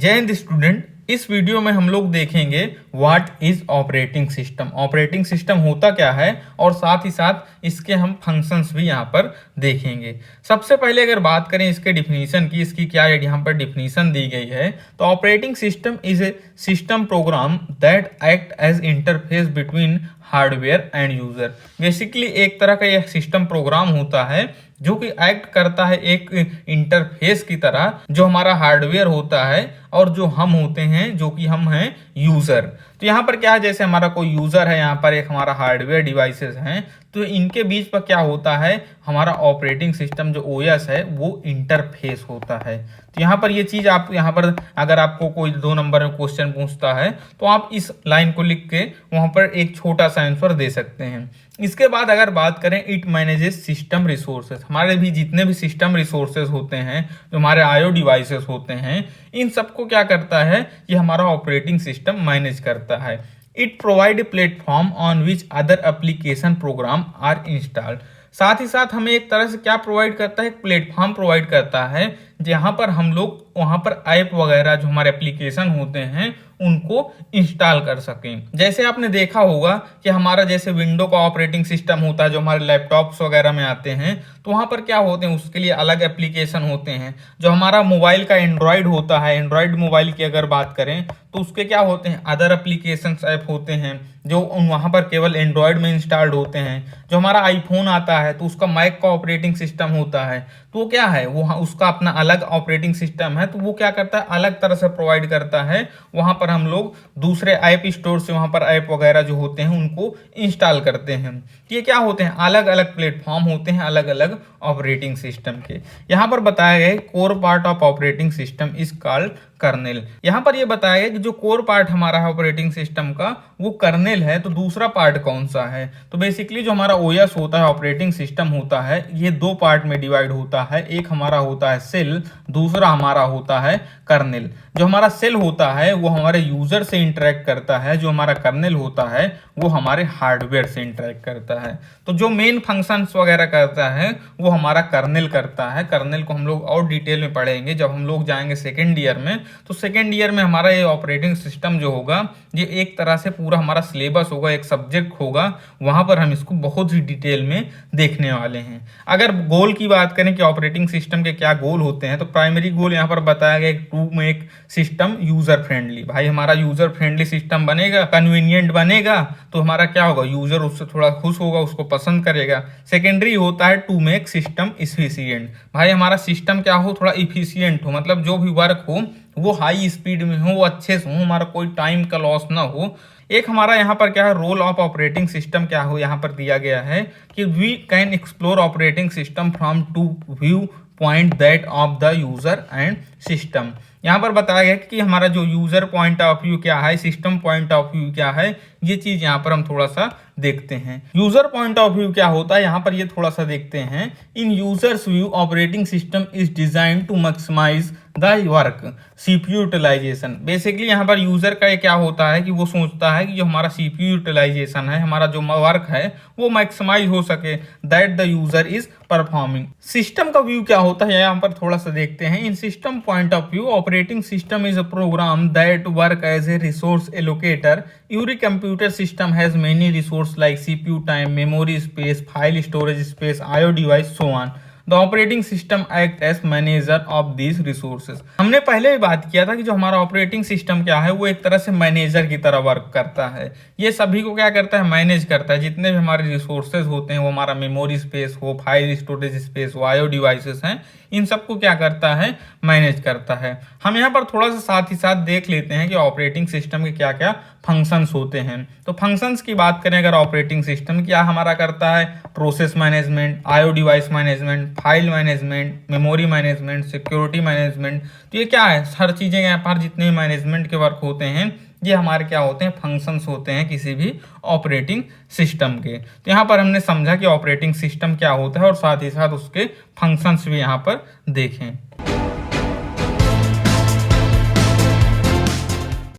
जय हिंद स्टूडेंट, इस वीडियो में हम लोग देखेंगे what is operating system. Operating system होता क्या है और साथ ही साथ इसके हम फंक्शंस भी यहाँ पर देखेंगे। सबसे पहले अगर बात करें इसके डिफिनीशन की, इसकी क्या यहाँ पर डिफिनीशन दी गई है, तो operating system is a system program that act as interface between hardware and user. Basically एक तरह का यह सिस्टम प्रोग्राम होता है जो कि एक्ट करता है एक इंटरफेस की तरह, जो हमारा हार्डवेयर होता है और जो हम होते हैं, जो कि हम हैं यूजर। तो यहाँ पर क्या है, जैसे हमारा कोई यूजर है, यहाँ पर एक हमारा हार्डवेयर डिवाइसेस हैं, तो इनके बीच पर क्या होता है, हमारा ऑपरेटिंग सिस्टम जो ओएस है वो इंटरफेस होता है। तो यहाँ पर ये चीज आप यहाँ पर अगर आपको कोई 2 नंबर में क्वेश्चन पूछता है तो आप इस लाइन को लिख के वहां पर एक छोटा सा आंसर दे सकते हैं। इसके बाद अगर बात करें, इट मैनेजेस सिस्टम रिसोर्सेज। हमारे भी जितने भी सिस्टम रिसोर्सेज होते हैं, जो हमारे आईओ डिवाइसेस होते हैं, इन सबको क्या करता है, ये हमारा ऑपरेटिंग सिस्टम मैनेज करता है। It provide a platform on which other application program are installed. साथ ही साथ हमें एक तरह से क्या प्रोवाइड करता है, एक प्लेटफॉर्म प्रोवाइड करता है जहां पर हम लोग वहां पर ऐप वगैरह जो हमारे एप्लीकेशन होते हैं उनको इंस्टॉल कर सकें। जैसे आपने देखा होगा कि हमारा जैसे विंडो का ऑपरेटिंग सिस्टम होता है जो हमारे लैपटॉप्स वगैरह में आते हैं, तो वहां पर क्या होते हैं, उसके लिए अलग एप्लीकेशन होते हैं। जो हमारा मोबाइल का एंड्रॉयड होता है, एंड्रॉयड मोबाइल की अगर बात करें तो उसके क्या होते हैं, अदर एप्लीकेशन ऐप होते हैं जो वहां पर केवल एंड्रॉयड में इंस्टॉल्ड होते हैं। जो हमारा आईफोन आता है तो उसका मैक का ऑपरेटिंग सिस्टम होता है, तो वो क्या है, वो उसका अपना अलग ऑपरेटिंग सिस्टम है, तो वो क्या करता है, अलग तरह से प्रोवाइड करता है। वहां पर हम लोग दूसरे ऐप स्टोर से वहां पर ऐप वगैरह जो होते हैं उनको इंस्टॉल करते हैं। ये क्या होते हैं, अलग अलग प्लेटफॉर्म होते हैं अलग अलग ऑपरेटिंग सिस्टम के। यहाँ पर बताया गया core part of operating system is called kernel. यहाँ पर ये बताया गया कि जो कोर पार्ट हमारा है ऑपरेटिंग सिस्टम का वो कर्नेल है। तो दूसरा पार्ट कौन सा है, तो बेसिकली जो हमारा ओएस होता है, ऑपरेटिंग सिस्टम होता है, ये 2 पार्ट में डिवाइड होता है। एक हमारा होता है सेल, दूसरा हमारा होता है कर्नेल। जो हमारा सेल होता है वो हमारे यूजर से इंटरेक्ट करता है, जो हमारा कर्नेल होता है वो हमारे हार्डवेयर से इंटरेक्ट करता है। तो जो मेन फंक्शंस वगैरह करता है वो हमारा कर्नेल करता है। कर्नेल को हम लोग और डिटेल में पढ़ेंगे जब हम लोग जाएंगे सेकेंड ईयर में। तो सेकेंड ईयर में हमारा ये ऑपरेटिंग सिस्टम जो होगा, ये एक तरह से पूरा हमारा सिलेबस होगा, एक सब्जेक्ट होगा, वहां पर हम इसको बहुत ही डिटेल में देखने वाले हैं। अगर गोल की बात करें कि ऑपरेटिंग सिस्टम के क्या गोल होते हैं, तो प्राइमरी गोल यहाँ पर बताया गया to make system user friendly. भाई हमारा यूजर फ्रेंडली सिस्टम बनेगा, कन्वीनियंट बनेगा, तो हमारा क्या होगा, यूजर उससे थोड़ा खुश होगा, उसको पसंद करेगा। सेकेंडरी होता है टू मेक सिस्टम इफिशियंट। भाई हमारा सिस्टम क्या हो, थोड़ा इफिशियंट हो, मतलब जो भी वर्क हो वो हाई स्पीड में हो, वो अच्छे से हो, हमारा कोई टाइम का लॉस ना हो। एक हमारा यहाँ पर क्या है, रोल ऑफ ऑपरेटिंग सिस्टम क्या हो, यहाँ पर दिया गया है कि we can explore operating system from two view point that of the user and system. यहाँ पर बताया गया कि हमारा जो यूजर पॉइंट ऑफ व्यू क्या है, सिस्टम पॉइंट ऑफ व्यू क्या है, ये चीज यहाँ पर हम थोड़ा सा देखते हैं। यूजर पॉइंट ऑफ व्यू क्या होता है, यहाँ पर ये थोड़ा सा देखते हैं। In users view operating system is design to maximise the work CPU utilisation. Basically यहाँ पर यूजर का क्या होता है कि वो सोचता है कि जो हमारा सीपीयू यूटिलाइजेशन है, हमारा जो वर्क है वो मैक्सिमाइज हो सके, that the user is performing. System का व्यू क्या होता है, यहाँ पर थोड़ा सा देखते हैं। In system point of view operating system is a program that work as a resource allocator. Every computer system has many resources like CPU time, memory space, file storage space, IO device, so on. The operating system act as manager of these resources. हमने पहले भी बात किया था कि जो हमारा operating system क्या है वो एक तरह से मैनेजर की तरह वर्क करता है। ये सभी को क्या करता है, मैनेज करता है। जितने भी हमारे रिसोर्सेज होते हैं, वो हमारा मेमोरी स्पेस हो, फाइल स्टोरेज स्पेस हो, आईओ डिवाइसेस हैं, इन सबको क्या करता है, मैनेज करता है। हम यहाँ पर थोड़ा सा साथ ही साथ देख लेते हैं कि ऑपरेटिंग सिस्टम के क्या क्या फंक्शंस होते हैं। तो फंक्शंस की बात करें अगर ऑपरेटिंग सिस्टम क्या हमारा करता है, process management, IO device management, file management, memory management, security management. तो ये क्या है, हर चीजें यहाँ पर जितने मैनेजमेंट के वर्क होते हैं ये हमारे क्या होते हैं, फंक्शंस होते हैं किसी भी ऑपरेटिंग सिस्टम के। तो यहाँ पर हमने समझा कि ऑपरेटिंग सिस्टम क्या होता है और साथ ही साथ उसके फंक्शंस भी यहाँ पर देखें।